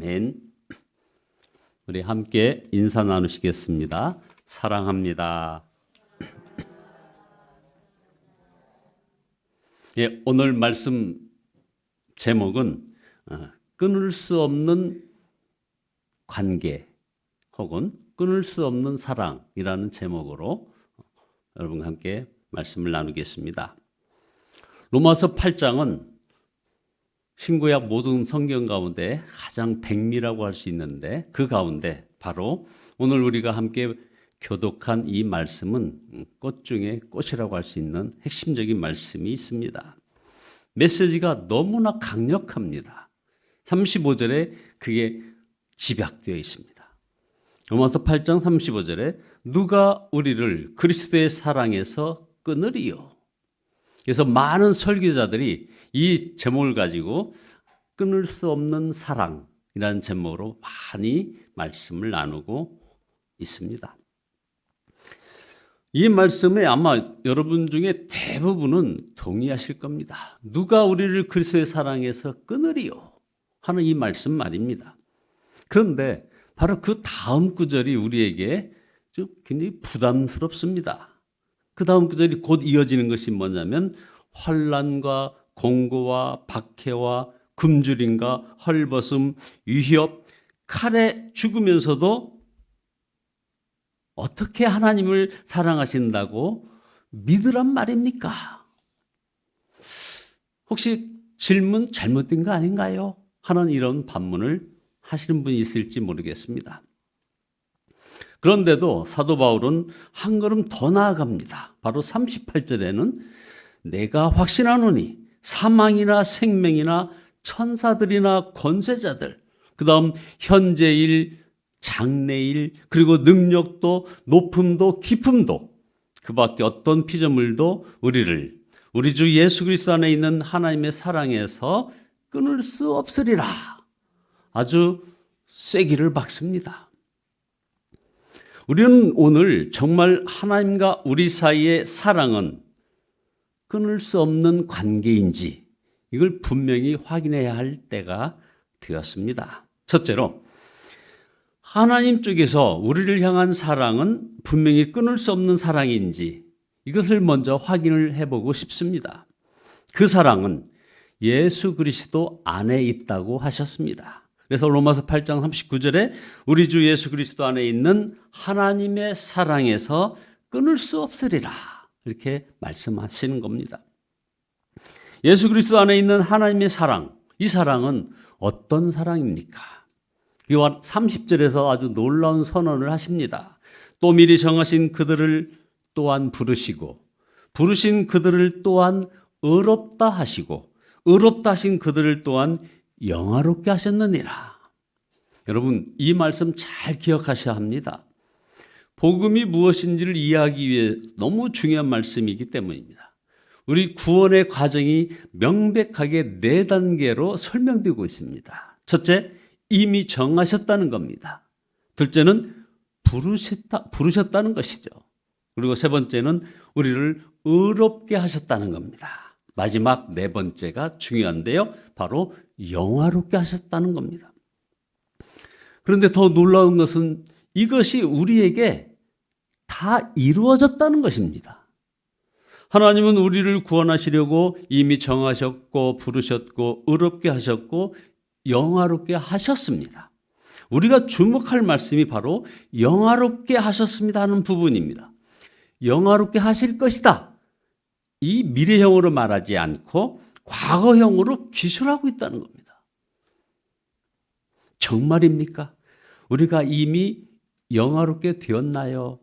아멘. 우리 함께 인사 나누시겠습니다. 사랑합니다. 예, 오늘 말씀 제목은 끊을 수 없는 관계 혹은 끊을 수 없는 사랑이라는 제목으로 여러분과 함께 말씀을 나누겠습니다. 로마서 8장은 신구약 모든 성경 가운데 가장 백미라고 할 수 있는데 그 가운데 바로 오늘 우리가 함께 교독한 이 말씀은 꽃 중에 꽃이라고 할 수 있는 핵심적인 말씀이 있습니다. 메시지가 너무나 강력합니다. 35절에 그게 집약되어 있습니다. 로마서 8장 35절에 누가 우리를 그리스도의 사랑에서 끊으리요. 그래서 많은 설교자들이 이 제목을 가지고 끊을 수 없는 사랑이라는 제목으로 많이 말씀을 나누고 있습니다. 이 말씀에 아마 여러분 중에 대부분은 동의하실 겁니다. 누가 우리를 그리스도의 사랑에서 끊으리요 하는 이 말씀 말입니다. 그런데 바로 그 다음 구절이 우리에게 좀 굉장히 부담스럽습니다. 그 다음 구절이 곧 이어지는 것이 뭐냐면 환난과 공고와 박해와 굶주림과 헐벗음, 위협, 칼에 죽으면서도 어떻게 하나님을 사랑하신다고 믿으란 말입니까? 혹시 질문 잘못된 거 아닌가요? 하는 이런 반문을 하시는 분이 있을지 모르겠습니다. 그런데도 사도 바울은 한 걸음 더 나아갑니다. 바로 38절에는 내가 확신하노니 사망이나 생명이나 천사들이나 권세자들, 그 다음 현재일, 장래일, 그리고 능력도 높음도 깊음도 그 밖에 어떤 피조물도 우리를 우리 주 예수 그리스도 안에 있는 하나님의 사랑에서 끊을 수 없으리라. 아주 쐐기를 박습니다. 우리는 오늘 정말 하나님과 우리 사이의 사랑은 끊을 수 없는 관계인지 이걸 분명히 확인해야 할 때가 되었습니다. 첫째로 하나님 쪽에서 우리를 향한 사랑은 분명히 끊을 수 없는 사랑인지 이것을 먼저 확인을 해보고 싶습니다. 그 사랑은 예수 그리스도 안에 있다고 하셨습니다. 그래서 로마서 8장 39절에 우리 주 예수 그리스도 안에 있는 하나님의 사랑에서 끊을 수 없으리라 이렇게 말씀하시는 겁니다. 예수 그리스도 안에 있는 하나님의 사랑, 이 사랑은 어떤 사랑입니까? 30절에서 아주 놀라운 선언을 하십니다. 또 미리 정하신 그들을 또한 부르시고 부르신 그들을 또한 의롭다 하시고 의롭다 하신 그들을 또한 영화롭게 하셨느니라. 여러분 이 말씀 잘 기억하셔야 합니다. 복음이 무엇인지를 이해하기 위해 너무 중요한 말씀이기 때문입니다. 우리 구원의 과정이 명백하게 4단계로 설명되고 있습니다. 첫째, 이미 정하셨다는 겁니다. 둘째는 부르셨다는 것이죠. 그리고 세 번째는 우리를 의롭게 하셨다는 겁니다. 마지막 4번째가 중요한데요. 바로 영화롭게 하셨다는 겁니다. 그런데 더 놀라운 것은 이것이 우리에게 다 이루어졌다는 것입니다. 하나님은 우리를 구원하시려고 이미 정하셨고 부르셨고 의롭게 하셨고 영화롭게 하셨습니다. 우리가 주목할 말씀이 바로 영화롭게 하셨습니다 하는 부분입니다. 영화롭게 하실 것이다. 이 미래형으로 말하지 않고 과거형으로 기술하고 있다는 겁니다. 정말입니까? 우리가 이미 영화롭게 되었나요?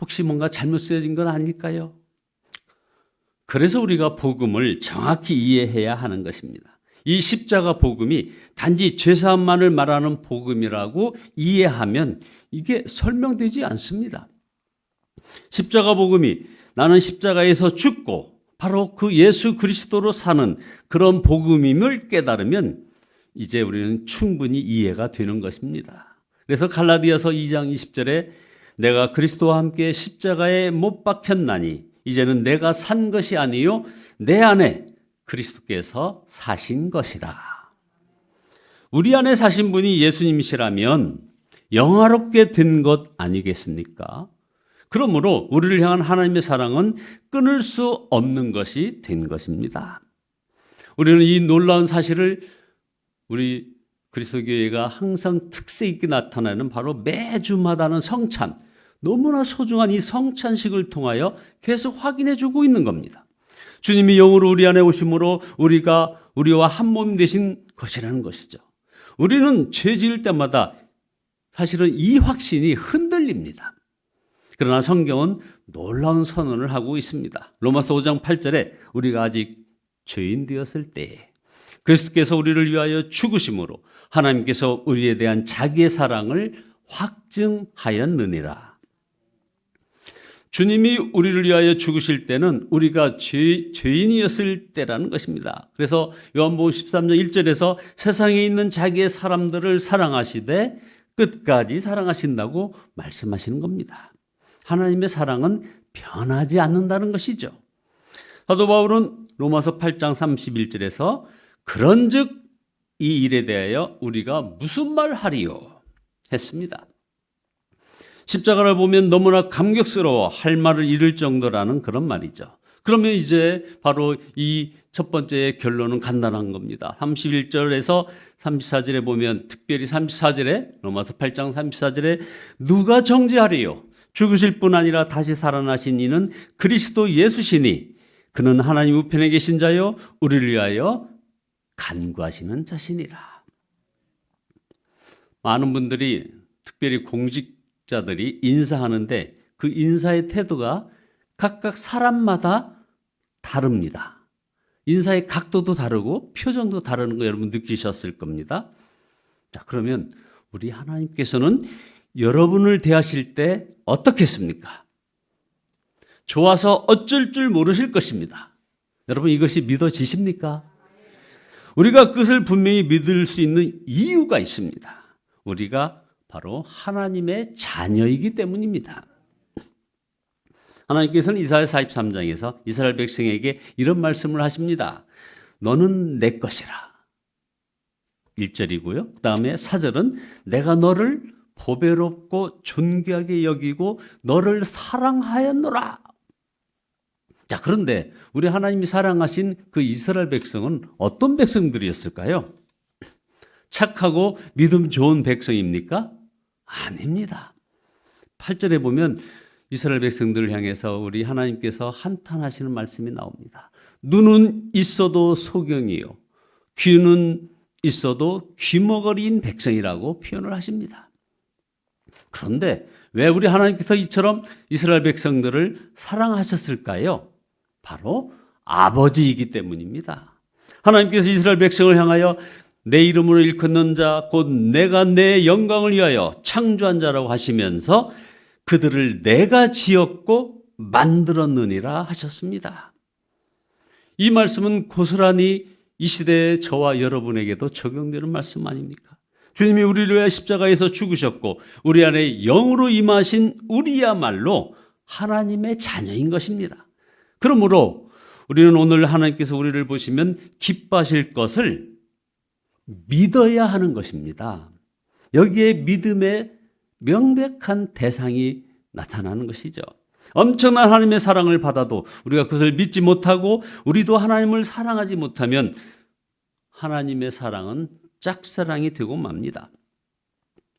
혹시 뭔가 잘못 쓰여진 건 아닐까요? 그래서 우리가 복음을 정확히 이해해야 하는 것입니다. 이 십자가 복음이 단지 죄사함만을 말하는 복음이라고 이해하면 이게 설명되지 않습니다. 십자가 복음이 나는 십자가에서 죽고 바로 그 예수 그리스도로 사는 그런 복음임을 깨달으면 이제 우리는 충분히 이해가 되는 것입니다. 그래서 갈라디아서 2장 20절에 내가 그리스도와 함께 십자가에 못 박혔나니 이제는 내가 산 것이 아니요 내 안에 그리스도께서 사신 것이라. 우리 안에 사신 분이 예수님이시라면 영화롭게 된 것 아니겠습니까? 그러므로 우리를 향한 하나님의 사랑은 끊을 수 없는 것이 된 것입니다. 우리는 이 놀라운 사실을 우리 그리스도교회가 항상 특색 있게 나타나는 바로 매주마다 하는 성찬, 너무나 소중한 이 성찬식을 통하여 계속 확인해 주고 있는 겁니다. 주님이 영으로 우리 안에 오심으로 우리와 한 몸 되신 것이라는 것이죠. 우리는 죄 지을 때마다 사실은 이 확신이 흔들립니다. 그러나 성경은 놀라운 선언을 하고 있습니다. 로마서 5장 8절에 우리가 아직 죄인 되었을 때에 그리스도께서 우리를 위하여 죽으심으로 하나님께서 우리에 대한 자기의 사랑을 확증하였느니라. 주님이 우리를 위하여 죽으실 때는 우리가 죄인이었을 때라는 것입니다. 그래서 요한복음 13장 1절에서 세상에 있는 자기의 사람들을 사랑하시되 끝까지 사랑하신다고 말씀하시는 겁니다. 하나님의 사랑은 변하지 않는다는 것이죠. 사도 바울은 로마서 8장 31절에서 그런즉 이 일에 대하여 우리가 무슨 말 하리요 했습니다. 십자가를 보면 너무나 감격스러워 할 말을 잃을 정도라는 그런 말이죠. 그러면 이제 바로 이 첫 번째 결론은 간단한 겁니다. 31절에서 34절에 보면 특별히 34절에 로마서 8장 34절에 누가 정죄하리요? 죽으실 뿐 아니라 다시 살아나신 이는 그리스도 예수시니 그는 하나님 우편에 계신 자요 우리를 위하여 간구하시는 자시니라. 많은 분들이 특별히 공직자들이 인사하는데 그 인사의 태도가 각각 사람마다 다릅니다. 인사의 각도도 다르고 표정도 다르는 거 여러분 느끼셨을 겁니다. 자, 그러면 우리 하나님께서는 여러분을 대하실 때 어떻겠습니까? 좋아서 어쩔 줄 모르실 것입니다. 여러분 이것이 믿어지십니까? 우리가 그것을 분명히 믿을 수 있는 이유가 있습니다. 우리가 바로 하나님의 자녀이기 때문입니다. 하나님께서는 이사야 43장에서 이스라엘 백성에게 이런 말씀을 하십니다. 너는 내 것이라. 1절이고요. 그 다음에 4절은 내가 너를 보배롭고 존귀하게 여기고 너를 사랑하였노라. 자, 그런데 우리 하나님이 사랑하신 그 이스라엘 백성은 어떤 백성들이었을까요? 착하고 믿음 좋은 백성입니까? 아닙니다. 8절에 보면 이스라엘 백성들을 향해서 우리 하나님께서 한탄하시는 말씀이 나옵니다. 눈은 있어도 소경이요 귀는 있어도 귀머거리인 백성이라고 표현을 하십니다. 그런데 왜 우리 하나님께서 이처럼 이스라엘 백성들을 사랑하셨을까요? 바로 아버지이기 때문입니다. 하나님께서 이스라엘 백성을 향하여 내 이름으로 일컫는 자 곧 내가 내 영광을 위하여 창조한 자라고 하시면서 그들을 내가 지었고 만들었느니라 하셨습니다. 이 말씀은 고스란히 이 시대의 저와 여러분에게도 적용되는 말씀 아닙니까? 주님이 우리를 위해 십자가에서 죽으셨고 우리 안에 영으로 임하신 우리야말로 하나님의 자녀인 것입니다. 그러므로 우리는 오늘 하나님께서 우리를 보시면 기뻐하실 것을 믿어야 하는 것입니다. 여기에 믿음의 명백한 대상이 나타나는 것이죠. 엄청난 하나님의 사랑을 받아도 우리가 그것을 믿지 못하고 우리도 하나님을 사랑하지 못하면 하나님의 사랑은 짝사랑이 되고 맙니다.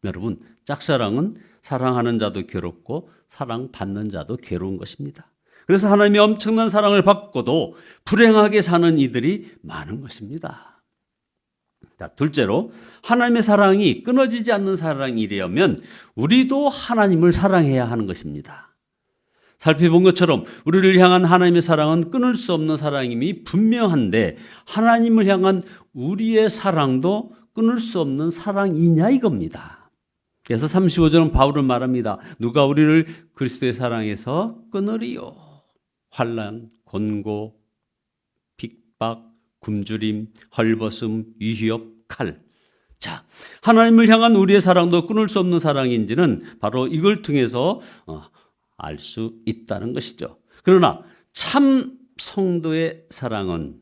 여러분, 짝사랑은 사랑하는 자도 괴롭고 사랑받는 자도 괴로운 것입니다. 그래서 하나님의 엄청난 사랑을 받고도 불행하게 사는 이들이 많은 것입니다. 자, 둘째로 하나님의 사랑이 끊어지지 않는 사랑이려면 우리도 하나님을 사랑해야 하는 것입니다. 살펴본 것처럼 우리를 향한 하나님의 사랑은 끊을 수 없는 사랑임이 분명한데 하나님을 향한 우리의 사랑도 끊을 수 없는 사랑이냐 이겁니다. 그래서 35절은 바울은 말합니다. 누가 우리를 그리스도의 사랑에서 끊으리요? 환난, 곤고, 핍박, 굶주림, 헐벗음, 위협, 칼. 자, 하나님을 향한 우리의 사랑도 끊을 수 없는 사랑인지는 바로 이걸 통해서 알 수 있다는 것이죠. 그러나 참 성도의 사랑은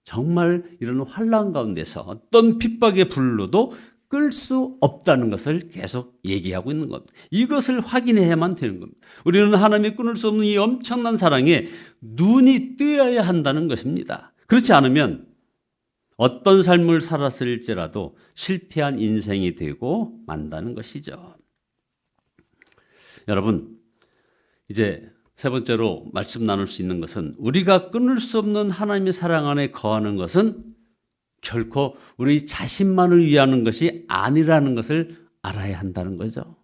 정말 이런 환난 가운데서 어떤 핍박의 불로도 끌 수 없다는 것을 계속 얘기하고 있는 겁니다. 이것을 확인해야만 되는 겁니다. 우리는 하나님의 끊을 수 없는 이 엄청난 사랑에 눈이 뜨여야 한다는 것입니다. 그렇지 않으면 어떤 삶을 살았을지라도 실패한 인생이 되고 만다는 것이죠. 여러분, 이제 세 번째로 말씀 나눌 수 있는 것은 우리가 끊을 수 없는 하나님의 사랑 안에 거하는 것은 결코 우리 자신만을 위하는 것이 아니라는 것을 알아야 한다는 거죠.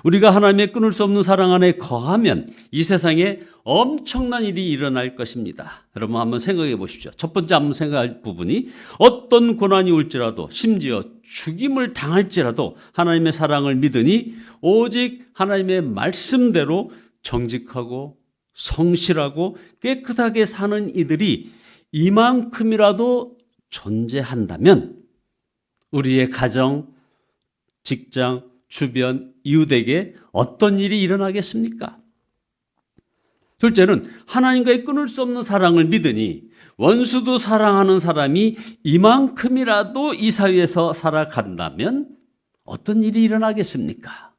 우리가 하나님의 끊을 수 없는 사랑 안에 거하면 이 세상에 엄청난 일이 일어날 것입니다. 여러분 한번 생각해 보십시오. 첫 번째 한번 생각할 부분이 어떤 고난이 올지라도 심지어 죽임을 당할지라도 하나님의 사랑을 믿으니 오직 하나님의 말씀대로 정직하고 성실하고 깨끗하게 사는 이들이 이만큼이라도 존재한다면 우리의 가정, 직장, 주변, 이웃에게 어떤 일이 일어나겠습니까? 둘째는 하나님과의 끊을 수 없는 사랑을 믿으니 원수도 사랑하는 사람이 이만큼이라도 이 사회에서 살아간다면 어떤 일이 일어나겠습니까?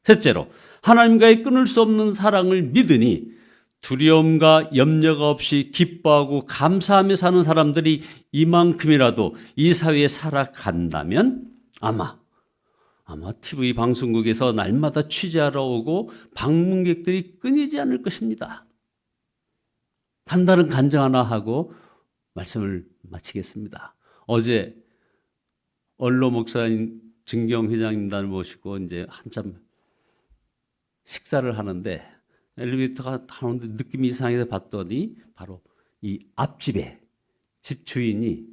셋째로 하나님과의 끊을 수 없는 사랑을 믿으니 두려움과 염려가 없이 기뻐하고 감사하며 사는 사람들이 이만큼이라도 이 사회에 살아간다면 아마 TV 방송국에서 날마다 취재하러 오고 방문객들이 끊이지 않을 것입니다. 한다는 간증 하나 하고 말씀을 마치겠습니다. 어제 언로 목사님 증경 회장님단을 모시고 이제 한참 식사를 하는데 엘리베이터가 하는데 느낌이 이상해서 봤더니 바로 이 앞집에 집 주인이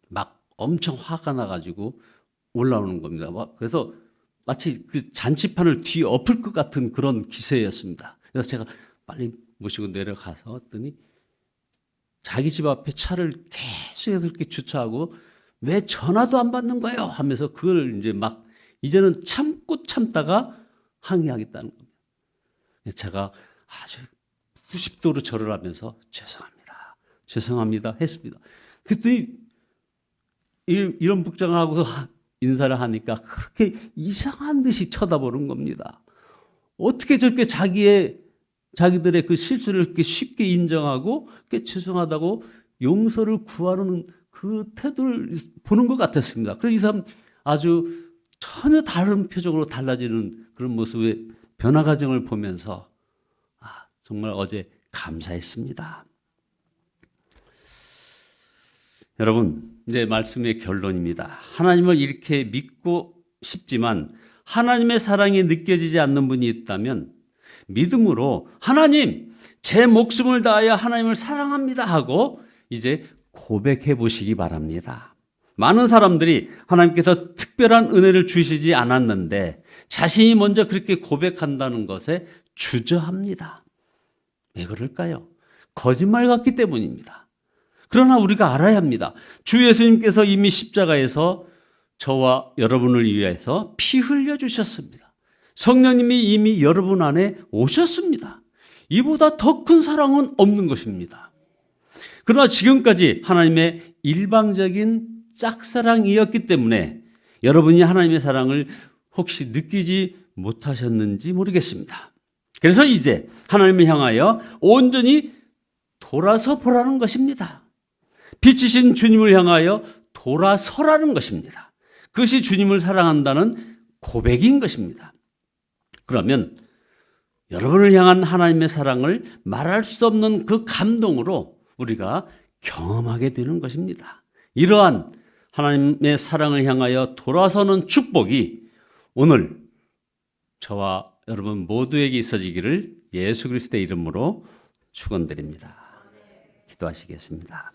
막 엄청 화가 나가지고 올라오는 겁니다. 그래서 마치 그 잔치판을 뒤엎을 것 같은 그런 기세였습니다. 그래서 제가 빨리 모시고 내려가서 했더니 자기 집 앞에 차를 계속해서 이렇게 주차하고 왜 전화도 안 받는 거예요? 하면서 그걸 이제 막 이제는 참고 참다가 항의하겠다는 겁니다. 제가 아주 90도로 절을 하면서 죄송합니다 했습니다. 그랬더니 이런 복장을 하고서 인사를 하니까 그렇게 이상한 듯이 쳐다보는 겁니다. 어떻게 저렇게 자기들의 그 실수를 이렇게 쉽게 인정하고 죄송하다고 용서를 구하는 그 태도를 보는 것 같았습니다. 그래서 이 사람 아주 전혀 다른 표정으로 달라지는 그런 모습의 변화 과정을 보면서 정말 어제 감사했습니다. 여러분, 이제 말씀의 결론입니다. 하나님을 이렇게 믿고 싶지만 하나님의 사랑이 느껴지지 않는 분이 있다면 믿음으로 하나님, 제 목숨을 다하여 하나님을 사랑합니다 하고 이제 고백해 보시기 바랍니다. 많은 사람들이 하나님께서 특별한 은혜를 주시지 않았는데 자신이 먼저 그렇게 고백한다는 것에 주저합니다. 왜 그럴까요? 거짓말 같기 때문입니다. 그러나 우리가 알아야 합니다. 주 예수님께서 이미 십자가에서 저와 여러분을 위해서 피 흘려 주셨습니다. 성령님이 이미 여러분 안에 오셨습니다. 이보다 더 큰 사랑은 없는 것입니다. 그러나 지금까지 하나님의 일방적인 짝사랑이었기 때문에 여러분이 하나님의 사랑을 혹시 느끼지 못하셨는지 모르겠습니다. 그래서 이제 하나님을 향하여 온전히 돌아서 보라는 것입니다. 빛이신 주님을 향하여 돌아서라는 것입니다. 그것이 주님을 사랑한다는 고백인 것입니다. 그러면 여러분을 향한 하나님의 사랑을 말할 수 없는 그 감동으로 우리가 경험하게 되는 것입니다. 이러한 하나님의 사랑을 향하여 돌아서는 축복이 오늘 저와 여러분 모두에게 있어지기를 예수 그리스도의 이름으로 축원드립니다. 기도하시겠습니다.